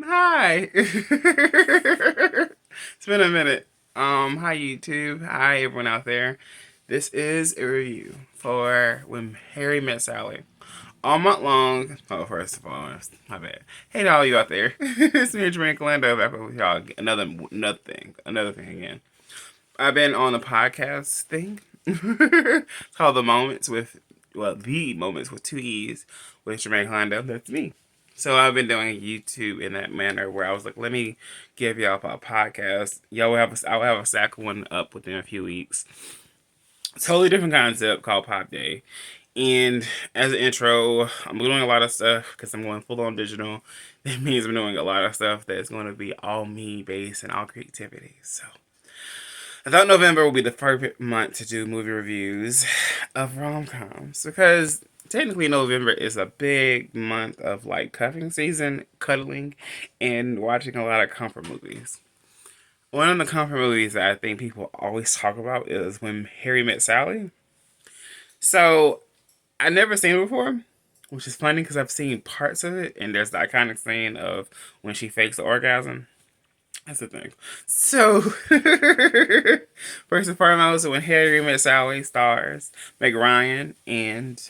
Hi. It's been a minute. Hi YouTube. Hi everyone out there. This is a review for When Harry Met Sally. All month long. Oh, first of all, my bad. Hey to all you out there. It's me, Jermaine Callando, back with y'all. Another thing again. I've been on the podcast thing. It's called The Moments with two E's with Jermaine Callando. That's me. So I've been doing YouTube in that manner where I was like, let me give y'all a podcast. I'll have a second one up within a few weeks. Totally different concept called Pop Day. And as an intro, I'm doing a lot of stuff because I'm going full on digital. That means I'm doing a lot of stuff that's going to be all me based and all creativity. So I thought November would be the perfect month to do movie reviews of rom-coms because technically November is a big month of like cuffing season, cuddling, and watching a lot of comfort movies. One of the comfort movies that I think people always talk about is When Harry Met Sally. So I never seen it before, which is funny because I've seen parts of it, and there's the iconic scene of when she fakes the orgasm. That's the thing. So, first and foremost, When Harry Met Sally stars Meg Ryan and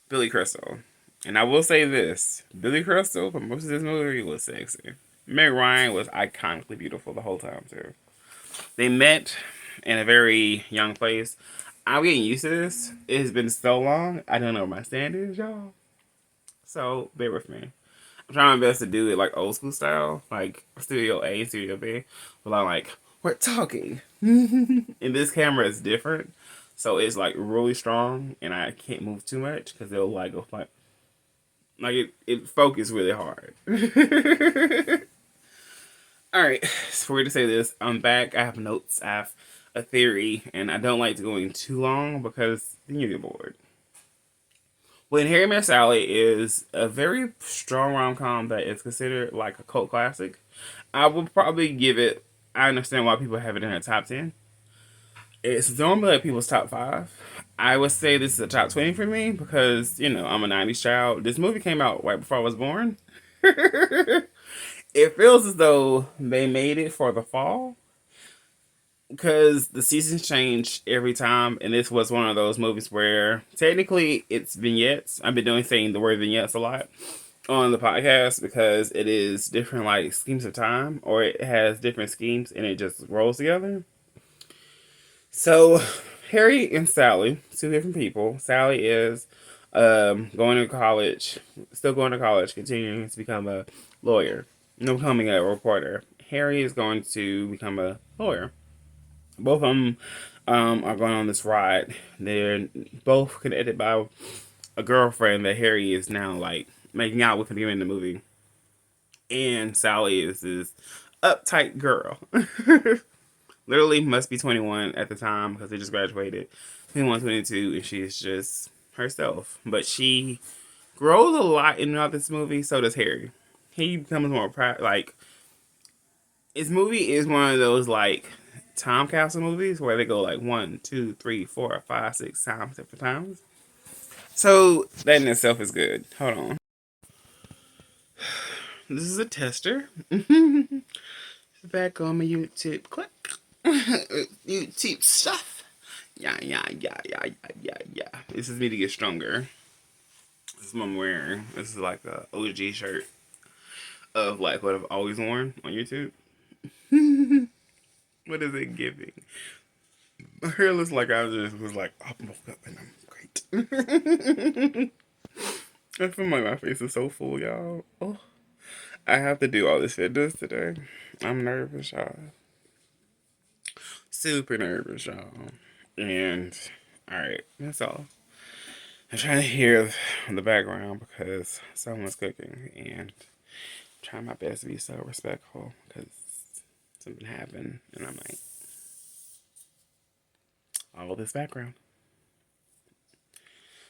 Billy Crystal. And I will say this, Billy Crystal, for most of this movie, was sexy. Meg Ryan was iconically beautiful the whole time, too. They met in a very young place. I'm getting used to this. It has been so long, I don't know where my stand is, y'all. So, bear with me. I'm trying my best to do it like old school style, like Studio A, Studio B. But I'm like, we're talking. And this camera is different. So it's like really strong and I can't move too much because it'll like go like it focus really hard. Alright, so we're to say this. I'm back. I have notes, I have a theory, and I don't like to go in too long because then you get bored. When Harry Met Sally is a very strong rom com that is considered like a cult classic. I would probably give it. I understand why people have it in their top 10. It's normally like people's top 5. I would say this is a top 20 for me because, I'm a 90s child. This movie came out right before I was born. It feels as though they made it for the fall because the seasons change every time, and this was one of those movies where technically it's vignettes. I've been saying the word vignettes a lot on the podcast because it is different like schemes of time, or it has different schemes and it just rolls together. So Harry and Sally, two different people. Sally is going to college, still going to college, continuing to become a lawyer, no, becoming a reporter. Harry is going to become a lawyer. Both of them are going on this ride. They're both connected by a girlfriend that Harry is now like making out with at the beginning of the movie. And Sally is this uptight girl. Literally must be 21 at the time because they just graduated. 21, 22, and she's just herself. But she grows a lot in and out this movie, so does Harry. He becomes more proud. Like, his movie is one of those, like, time capsule movies where they go, like, 1, 2, 3, 4, 5, 6 times different times. So, that in itself is good. Hold on. This is a tester. Back on my YouTube. Click. YouTube stuff. Yeah. This is me to get stronger. This is what I'm wearing. This is like a OG shirt of like what I've always worn on YouTube. What is it giving? My hair looks like I just was like, oh, I'm woke up and I'm great. I feel like my face is so full, y'all. Oh, I have to do all this fitness today. I'm nervous, y'all. Super nervous, y'all. And alright, that's all. I'm trying to hear the background because someone's cooking and I'm trying my best to be so respectful because something happened and I'm like, all this background.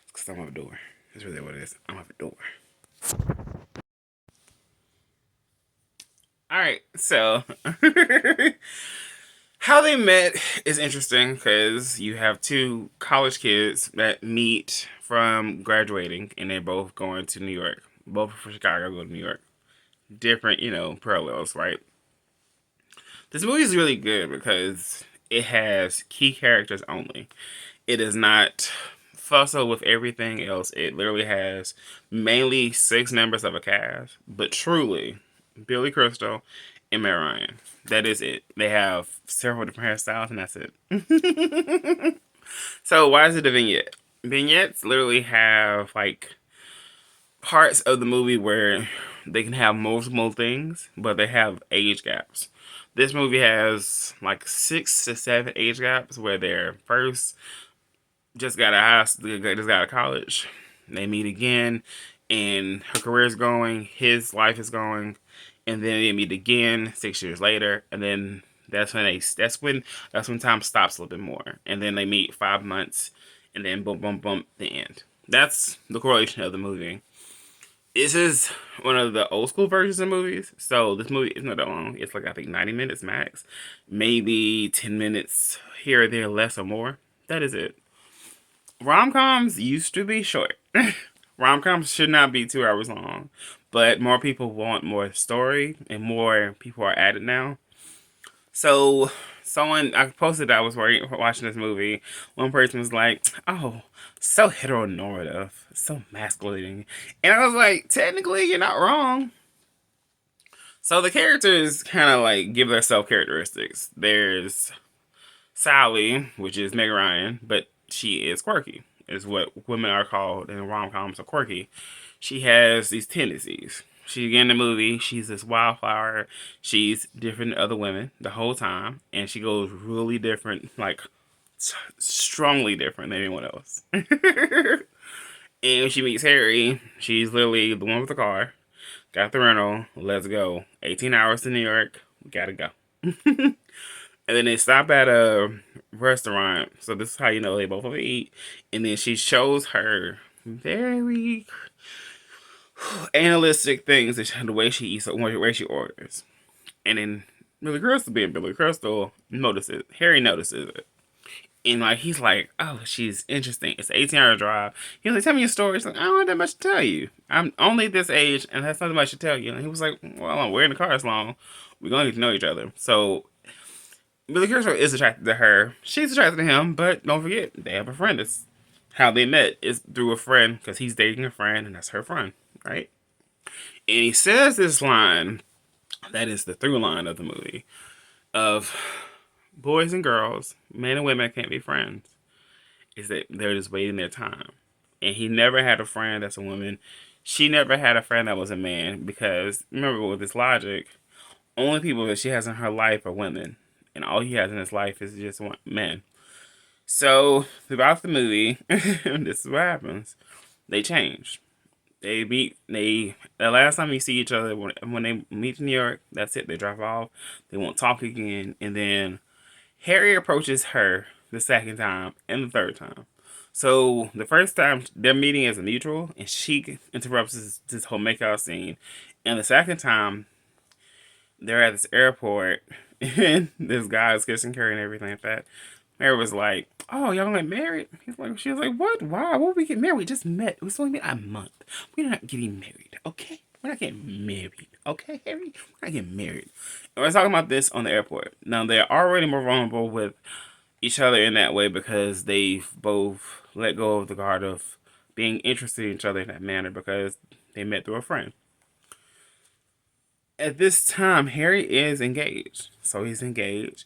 It's because I'm at the door. That's really what it is. I'm at the door. Alright, so how they met is interesting because you have two college kids that meet from graduating and they're both going to New York. Both from Chicago go to New York. different, parallels, right? This movie is really good because it has key characters only. It is not fussle with everything else. It literally has mainly 6 members of a cast, but truly, Billy Crystal and Meg Ryan. That is it. They have several different hairstyles, and that's it. So why is it a vignette? Vignettes literally have like parts of the movie where they can have multiple things, but they have age gaps. This movie has like 6 to 7 age gaps where they're first just got just got out of college. They meet again, and her career is going, his life is going, and then they meet again 6 years later, and then that's when time stops a little bit more, and then they meet 5 months, and then boom, boom, boom, the end. That's the correlation of the movie. This is one of the old school versions of movies, so this movie is not that long. It's like I think 90 minutes max, maybe 10 minutes here or there, less or more. That is it. Rom-coms used to be short. Rom-coms should not be 2 hours long, but more people want more story and more people are at it now. So, someone I posted that I was watching this movie. One person was like, "Oh, so heteronormative, so masculine," and I was like, "Technically, you're not wrong." So the characters kind of like give their self characteristics. There's Sally, which is Meg Ryan, but she is quirky, is what women are called in rom coms are quirky. She has these tendencies. She in the movie, she's this wildflower. She's different than other women the whole time, and she goes really different, like strongly different than anyone else. And when she meets Harry, she's literally the one with the car. Got the rental. Let's go. 18 hours to New York. We gotta go. And then they stop at a restaurant. So this is how you know they both eat. And then she shows her very analytic things, the way she eats, the way she orders. And then Billy Crystal being Billy Crystal notices. Harry notices it. And like he's like, oh, she's interesting. It's an 18-hour drive. He's like, tell me your story. She's like, I don't have that much to tell you. I'm only this age, and that's not much to tell you. And he was like, well, we're in the car as long. We're gonna need to know each other. So Billy Crystal is attracted to her. She's attracted to him, but don't forget, they have a friend. It's how they met is through a friend because he's dating a friend, and that's her friend, right? And he says this line that is the through line of the movie of boys and girls, men and women can't be friends. Is that they're just waiting their time. And he never had a friend that's a woman. She never had a friend that was a man because remember with this logic, only people that she has in her life are women, and all he has in his life is just one men. So throughout the movie, this is what happens. They change. They meet. The last time you see each other when they meet in New York, that's it. They drive off. They won't talk again, and then Harry approaches her the second time and the third time. So the first time their meeting is a mutual, and she interrupts this whole makeout scene. And the second time they're at this airport, and this guy is kissing her and everything like that. Mary was like, "Oh, y'all gonna get married?" She was like, "What? Why? What would we get married? We just met. It was only been a month. We're not getting married, okay? We're not getting married, okay, Harry? We're not getting married." And we're talking about this on the airport. Now they're already more vulnerable with each other in that way because they've both let go of the guard of being interested in each other in that manner because they met through a friend. At this time, Harry is engaged. So he's engaged.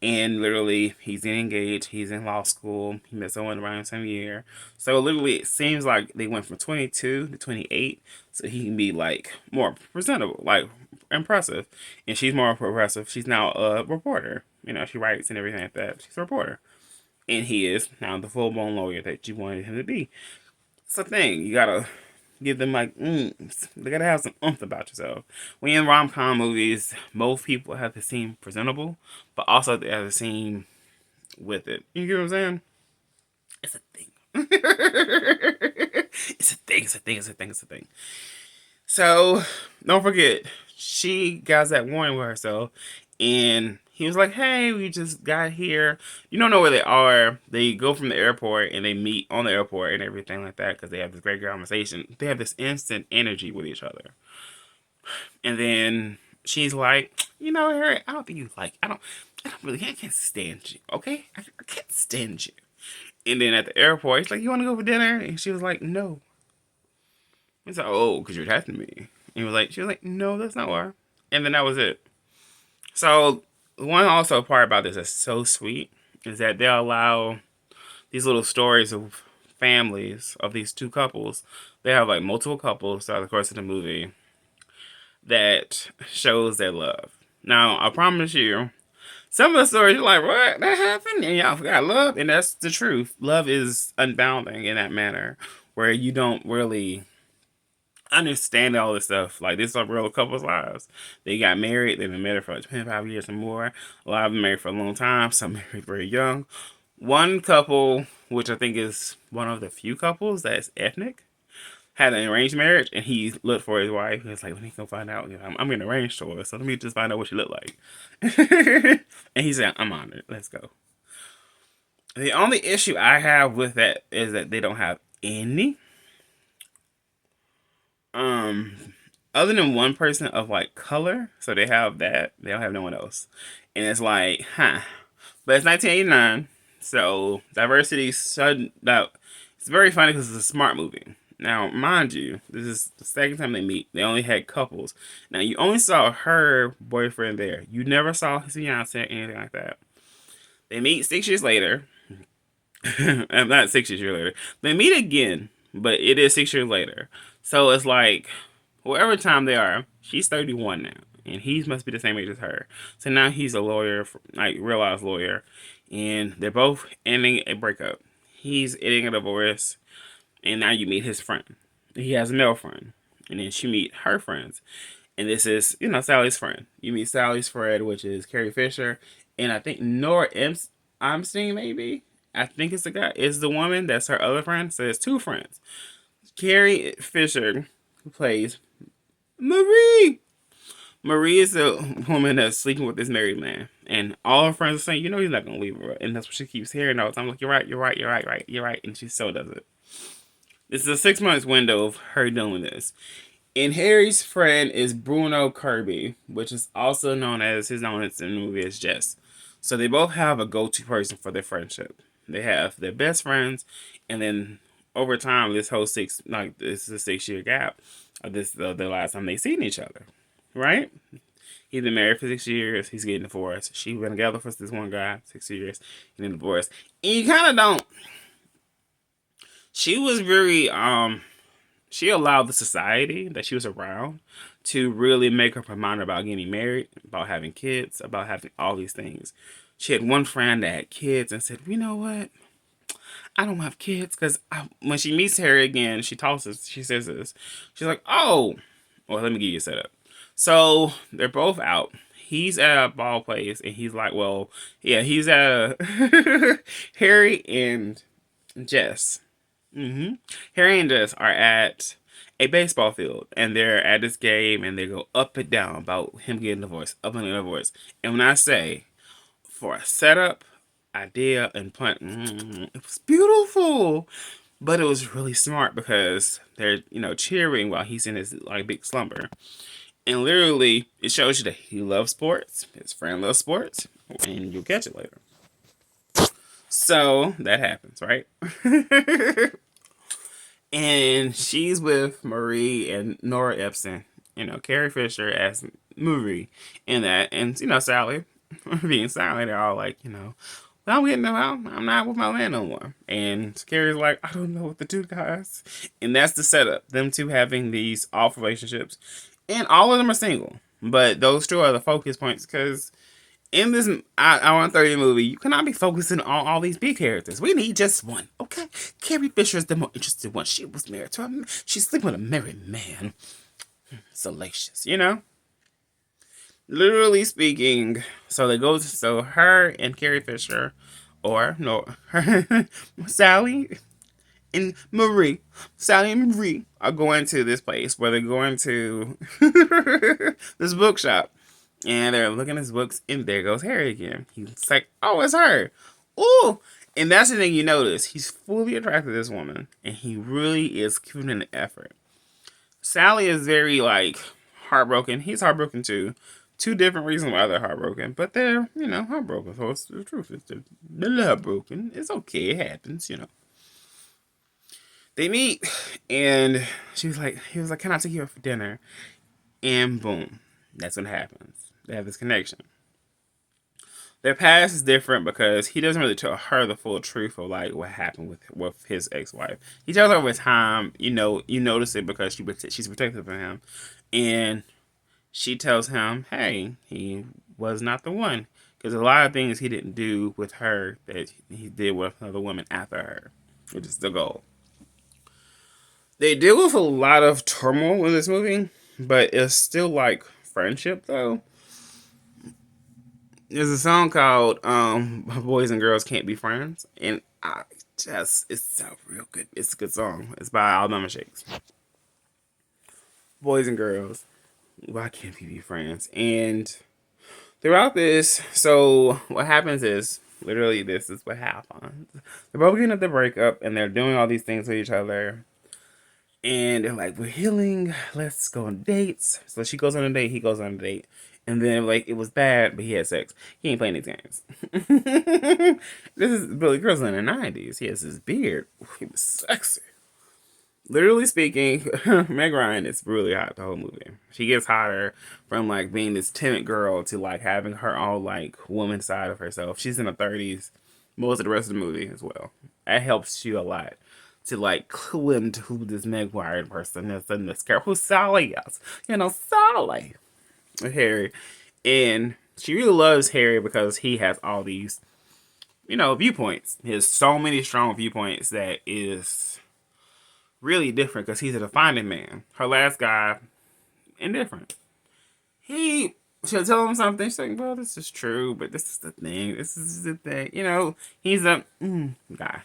And literally, he's engaged. He's in law school. He met someone around the same year. So literally, it seems like they went from 22 to 28. So he can be like more presentable, like impressive. And she's more progressive. She's now a reporter. She writes and everything like that. She's a reporter. And he is now the full blown lawyer that you wanted him to be. It's a thing. You gotta give them like they gotta have some oomph about yourself. When in rom com movies, most people have to seem presentable, but also they have to seem with it. You get what I'm saying? It's a thing. It's a thing. It's a thing. It's a thing. It's a thing. So don't forget, she got that warning with herself, and he was like, "Hey, we just got here. You don't know where they are." They go from the airport and they meet on the airport and everything like that because they have this great conversation. They have this instant energy with each other, And then she's like, you know, Harry, I don't think you like. I can't stand you. Okay, I can't stand you. And then at the airport, he's like, you want to go for dinner? And she was like, no. He's like, oh, because you're testing me. And she was like, no, that's not why. And then that was it. So one also part about this that's so sweet is that they allow these little stories of families of these two couples. They have like multiple couples throughout the course of the movie that shows their love. Now, I promise you, some of the stories you're like, what? That happened? And y'all forgot love? And that's the truth. Love is unbounding in that manner where you don't really understand all this stuff. Like, this is a real couple's lives. They got married. They've been married for like 25 years or more. A lot of them married for a long time. Some married very young. One couple, which I think is one of the few couples that's ethnic, had an arranged marriage, and he looked for his wife. He was like, when he can find out, you know, I'm getting arranged to her, so let me just find out what she looked like. And he said, I'm honored. Let's go. The only issue I have with that is that they don't have any other than one person of like color. So they have that. They don't have no one else. And it's like, huh. But it's 1989, so diversity sudden that it's very funny because it's a smart movie. Now, mind you, this is the second time they meet. They only had couples. Now, you only saw her boyfriend there. You never saw his fiance or anything like that. They meet 6 years later. Not 6 years later. They meet again, but it is 6 years later. So it's like, whatever time they are, she's 31 now. And he must be the same age as her. So now he's a lawyer, like realized lawyer. And they're both ending a breakup. He's ending a divorce. And now you meet his friend. He has a male friend. And then she meet her friends. And this is, you know, Sally's friend. You meet Sally's friend, which is Carrie Fisher. And I think Nora Amstein, maybe. I think it's the guy. It's the woman that's her other friend. So there's two friends. Carrie Fisher, who plays Marie. Marie is the woman that's sleeping with this married man. And all her friends are saying, you know, he's not going to leave her. And that's what she keeps hearing all the time. Like, you're right, you're right, you're right, you're right. And she so does it. This is a 6 months window of her doing this. And Harry's friend is Bruno Kirby, which is also known as his own in the movie as Jess. So they both have a go-to person for their friendship. They have their best friends, and then over time, this whole this is a 6 year gap. This the last time they seen each other, right? He's been married for 6 years. He's getting divorced. She's been together for this one guy 6 years, getting divorced. And you kind of don't. She was very she allowed the society that she was around to really make up her mind about getting married, about having kids, about having all these things. She had one friend that had kids and said, you know what? I don't have kids because when she meets Harry again, she says this. She's like, oh, well, let me give you a setup. So they're both out. He's at a ball place and he's like, well, yeah, he's at Harry and Jess. Harry and Jess are at a baseball field and they're at this game and they go up and down about him getting divorced, up and down divorce. And when I say for a setup, idea, and punt, it was beautiful. But it was really smart because they're, you know, cheering while he's in his like big slumber. And literally, it shows you that he loves sports. His friend loves sports. And you'll catch it later. So, that happens, right? And she's with Marie and Nora Epson. You know, Carrie Fisher as Marie in that. And, you know, Sally being Sally. They're all like, you know, well, I'm not with my man no more. And Carrie's like, I don't know what to do, guys. And that's the setup. Them two having these off relationships. And all of them are single. But those two are the focus points because in this hour and 30 movie, you cannot be focusing on all these big characters. We need just one, okay? Carrie Fisher is the more interesting one. She was married to him. She's sleeping with a married man. Salacious, you know? Literally speaking, so they go. So her and Carrie Fisher, or no, her, Sally and Marie, Sally and Marie are going to this place where they're going to this bookshop, and they're looking at his books, and there goes Harry again. He's like, "Oh, it's her." Ooh, and that's the thing you notice. He's fully attracted to this woman, and he really is putting in the effort. Sally is very like heartbroken. He's heartbroken too. Two different reasons why they're heartbroken, but they're, heartbroken. So it's the truth is they're heartbroken. It's okay. It happens, They meet, and he was like, "Can I take you out for dinner?" And boom, that's what happens. They have this connection. Their past is different because he doesn't really tell her the full truth of like what happened with his ex wife. He tells her over time. You notice it because she's protective of him, and she tells him, "Hey, he was not the one." Because a lot of things he didn't do with her that he did with another woman after her, which is the goal. They deal with a lot of turmoil in this movie, but it's still like friendship though. There's a song called "Boys and Girls Can't Be Friends," and it's so real good. It's a good song. It's by Alabama Shakes. Boys and girls, why can't we be friends? And throughout this, so what happens is literally this is what happens. They're both getting up the breakup, and they're doing all these things with each other. And they're like, "We're healing. Let's go on dates." So she goes on a date. He goes on a date. And then, like, it was bad, but he had sex. He ain't playing these games. This is Billy Crystal in the 90s. He has his beard. He was sexy. Literally speaking, Meg Ryan is really hot the whole movie. She gets hotter from, like, being this timid girl to, like, having her own, like, woman side of herself. She's in her 30s most of the rest of the movie as well. That helps you a lot to like clue into who this Meg Ryan person is in this character, who Sally is. Sally. Harry. And she really loves Harry because he has all these, viewpoints. He has so many strong viewpoints that is really different because he's a defining man. Her last guy, indifferent. She'll tell him something. She's like, "Well, this is true, but this is the thing. This is the thing." He's a guy.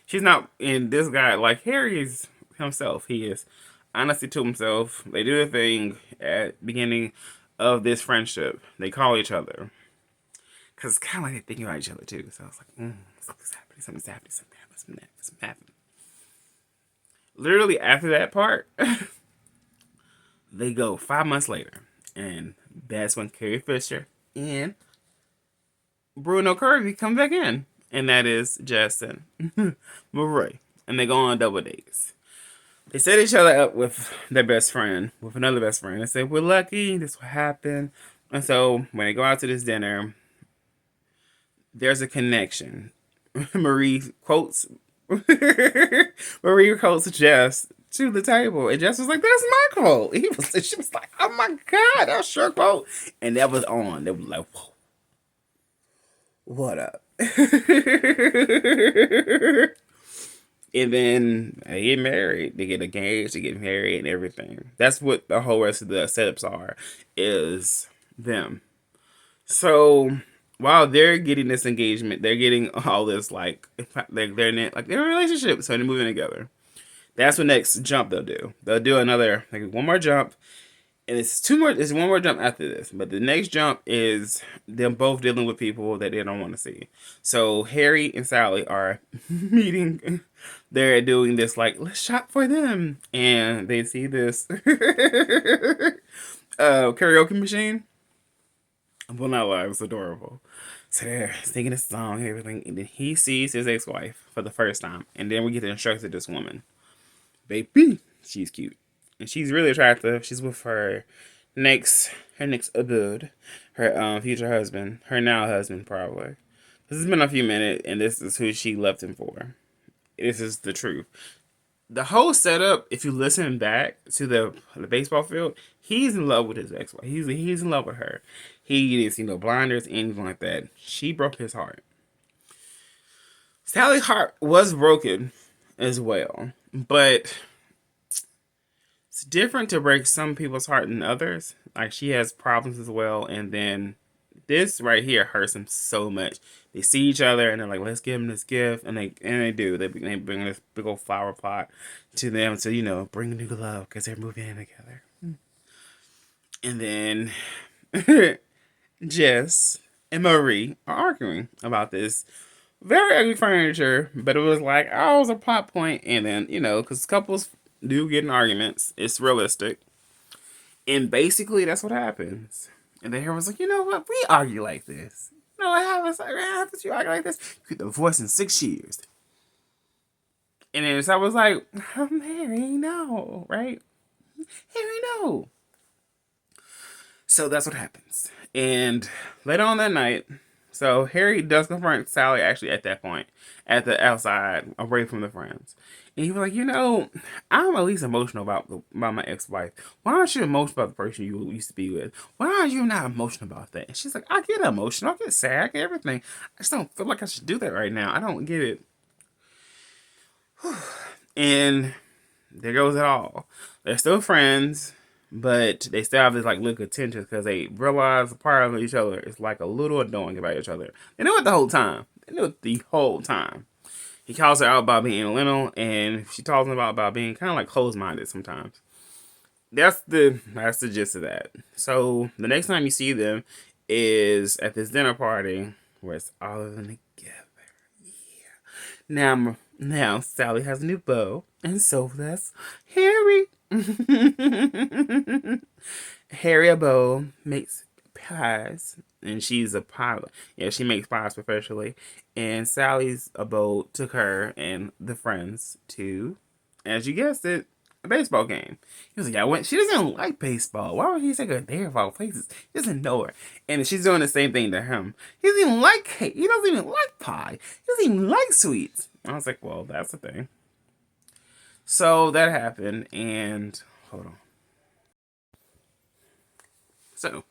She's not in this guy like Harry is himself. He is honesty to himself. They do a thing at the beginning of this friendship. They call each other because it's kind of like they're thinking about each other too. So I was like, something's happening, something's happening, something's happening. Literally after that part, they go 5 months later, and that's when Carrie Fisher and Bruno Kirby come back in, and that is Justin Murray, and they go on double dates. They set each other up with their best friend, with another best friend. They say, "We're lucky, this will happen." And so when they go out to this dinner, there's a connection. Marie quotes Marie quotes Jess to the table, and Jess was like, "That's my quote." She was like, "Oh my god, that's your quote," and that was on. They were like, "Whoa, what up?" And then they get married. They get engaged. They get married and everything. That's what the whole rest of the setups are. Is them. So while they're getting this engagement, they're getting all this like they're in like they're in a relationship. So they're moving together. That's the next jump they'll do. They'll do another like one more jump, and it's two more. It's one more jump after this, but the next jump is them both dealing with people that they don't want to see. So Harry and Sally are meeting. They're doing this like let's shop for them, and they see this karaoke machine. Well, not live. It's adorable. So they're singing a song and everything, and then he sees his ex-wife for the first time, and then we get the instructions of this woman. Baby, she's cute. And she's really attractive. She's with her next abode, her future husband, her now husband probably. This has been a few minutes, and this is who she left him for. This is the truth. The whole setup, if you listen back to the baseball field, he's in love with his ex-wife. He's in love with her. He didn't see no blinders, anything like that. She broke his heart. Sally's heart was broken as well, but it's different to break some people's heart than others. Like she has problems as well, and then this right here hurts him so much. They see each other and they're like, "Let's give him this gift," and they do. They bring this big old flower pot to them to bring new love because they're moving in together. And then Jess and Marie are arguing about this very ugly furniture, but it was like, oh, it was a plot point. And then because couples do get in arguments, it's realistic. And basically, that's what happens. And then Harry was like, you know what? We argue like this. You know what happens? Like, what happens? You argue like this? You get divorced in 6 years. And then so I was like, Harry, no, right? Harry, no. So that's what happens. And later on that night, so Harry does confront Sally actually at that point, at the outside, away from the friends. And he was like, you know, I'm at least emotional about my ex-wife. Why aren't you emotional about the person you used to be with? Why are you not emotional about that? And she's like, I get emotional, I get sad, I get everything. I just don't feel like I should do that right now. I don't get it. And there goes it all. They're still friends, but they still have this like look of tension because they realize a part of each other is like a little annoying about each other. They knew it the whole time. They knew it the whole time. He calls her out about being anal, and she talks him about being kind of like closed minded sometimes. That's the gist of that. So the next time you see them is at this dinner party where it's all of them together. Now Sally has a new beau, and so does Harry. Harry a beau makes pies, and she's a pilot. Yeah, she makes pies professionally. And Sally's a beau took her and the friends to, as you guessed it, a baseball game. He was like, I went. She doesn't like baseball. Why would he take her there of all places? He doesn't know her, and she's doing the same thing to him. He doesn't even like cake. He doesn't even like pie. He doesn't even like sweets. I was like, well, that's the thing. So that happened, and hold on. So,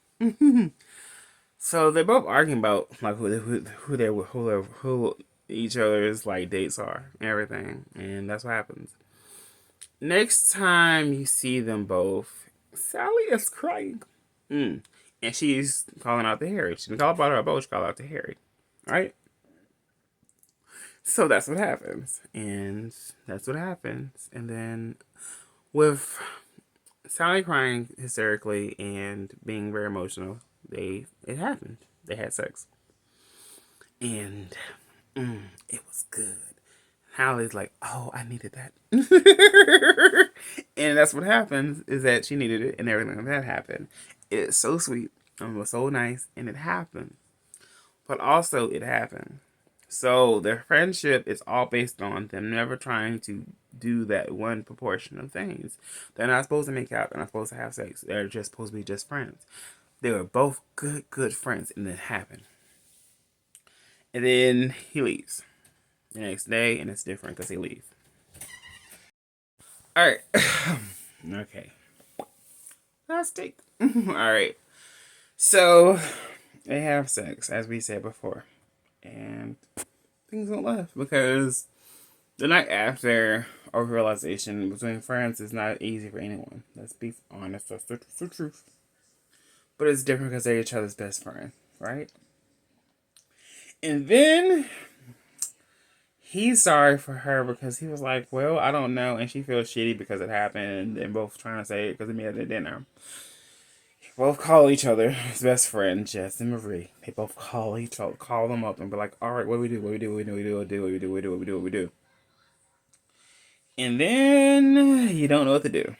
so they're both arguing about like who each other's like dates are and everything, and that's what happens. Next time you see them both, Sally is crying. And she's calling out to Harry. She didn't call about her boat, she called out to Harry. Right? So that's what happens. And that's what happens. And then with Sally crying hysterically and being very emotional, it happened. They had sex. And it was good. Hallie's like, oh, I needed that. And that's what happens is that she needed it and everything like that happened. It's so sweet and it was so nice and it happened. But also it happened. So their friendship is all based on them never trying to do that one proportion of things. They're not supposed to make out. They're not supposed to have sex. They're just supposed to be just friends. They were both good friends, and it happened. And then he leaves the next day, and it's different because he leaves. All right. Okay. Last take. All right. So they have sex, as we said before, and things don't last because the night after our realization between friends is not easy for anyone. Let's be honest, that's the truth. But it's different because they're each other's best friend, right? And then he's sorry for her because he was like, well, I don't know. And she feels shitty because it happened. And they're both trying to say it because they made it at dinner. They both call each other his best friend, Jess and Marie. They both call each other, call them up and be like, all right, what do we do? What do we do? What do we do? What do we do? What do we do? What do we do? And then you don't know what to do.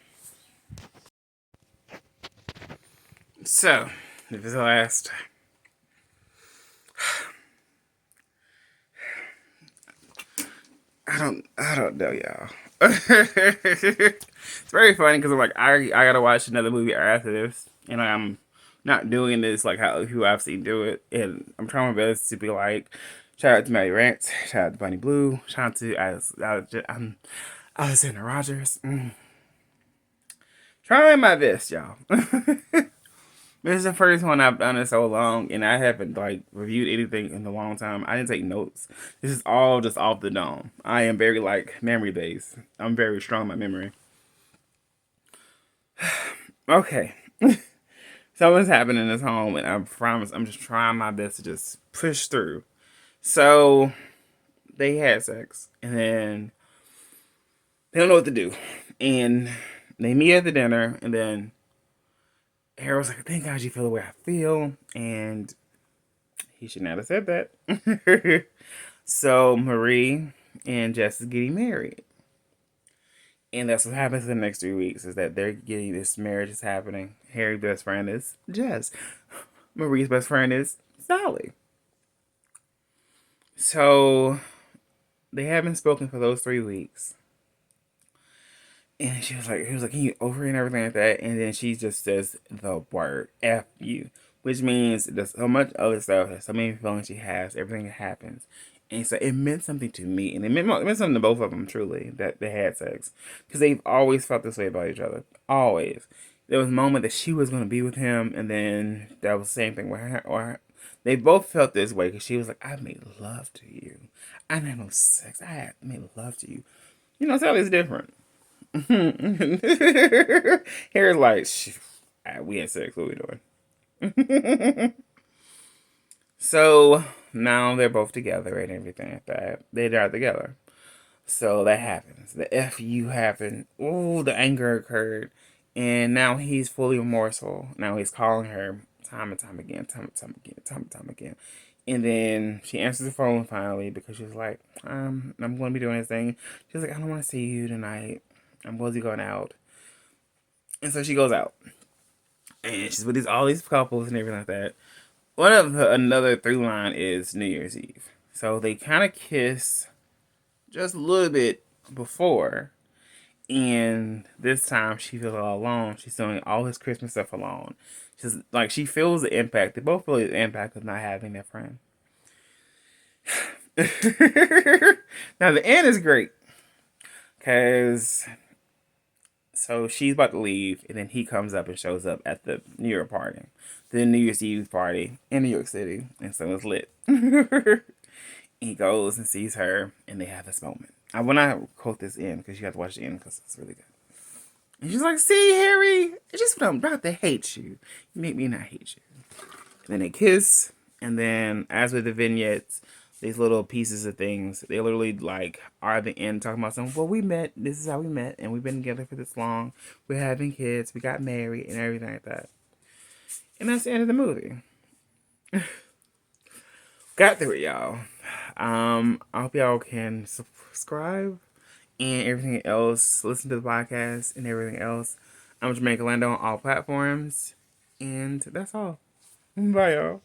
So, this is the last. I don't know, y'all. It's very funny because I'm like, I gotta watch another movie after this, and I'm not doing this like how who I've seen do it, and I'm trying my best to be like, shout out to Maddie Rance, shout out to Bunny Blue, shout out to Alexander Rogers. Trying my best, y'all. This is the first one I've done in so long, and I haven't like reviewed anything in a long time. I didn't take notes. This is all just off the dome. I am very like memory based. I'm very strong in my memory. Okay, something's happening in this home, and I promise I'm just trying my best to just push through. So they had sex, and then they don't know what to do, and they meet at the dinner, and then Harold's like, "Thank God you feel the way I feel," and he should not have said that. So Marie and Jess is getting married. And that's what happens in the next 3 weeks is that they're getting this marriage is happening. Harry's best friend is Jess. Marie's best friend is Sally. So they haven't spoken for those 3 weeks. And he was like, can you over and everything like that? And then she just says the word F you, which means there's so much other stuff, so many feelings she has, everything that happens. And so it meant something to me, and it meant something to both of them, truly, that they had sex. Because they've always felt this way about each other. Always. There was a moment that she was going to be with him, and then that was the same thing with her. They both felt this way because she was like, I made love to you. I didn't have no sex. I made love to you. You know, Sally's different. Hair's like, we had sex. What we doing? So now they're both together and everything like that. They died together. So that happens. The FU happened. Ooh, the anger occurred. And now he's fully remorseful. Now he's calling her time and time again, time and time again, time and time again. And then she answers the phone finally because she's like, I'm going to be doing this thing. She's like, I don't want to see you tonight. I'm going to be going out. And so she goes out. And she's with all these couples and everything like that. Another through line is New Year's Eve. So they kind of kiss just a little bit before. And this time she feels all alone. She's doing all his Christmas stuff alone. She's like, she feels the impact. They both feel the impact of not having their friend. Now the end is great. Because so she's about to leave, and then he comes up and shows up at the New York party, the New Year's Eve party in New York City, and so it's lit. He goes and sees her, and they have this moment. I want to quote this in because you have to watch the end because it's really good. And she's like, "See, Harry, it's just when I'm about to hate you, you make me not hate you." And then they kiss, and then as with the vignettes, these little pieces of things, they literally like are the end talking about something. Well, we met. This is how we met, and we've been together for this long. We're having kids. We got married, and everything like that. And that's the end of the movie. Got through it, y'all. I hope y'all can subscribe and everything else. Listen to the podcast and everything else. I'm Jermaine Callando on all platforms, and that's all. Bye, y'all.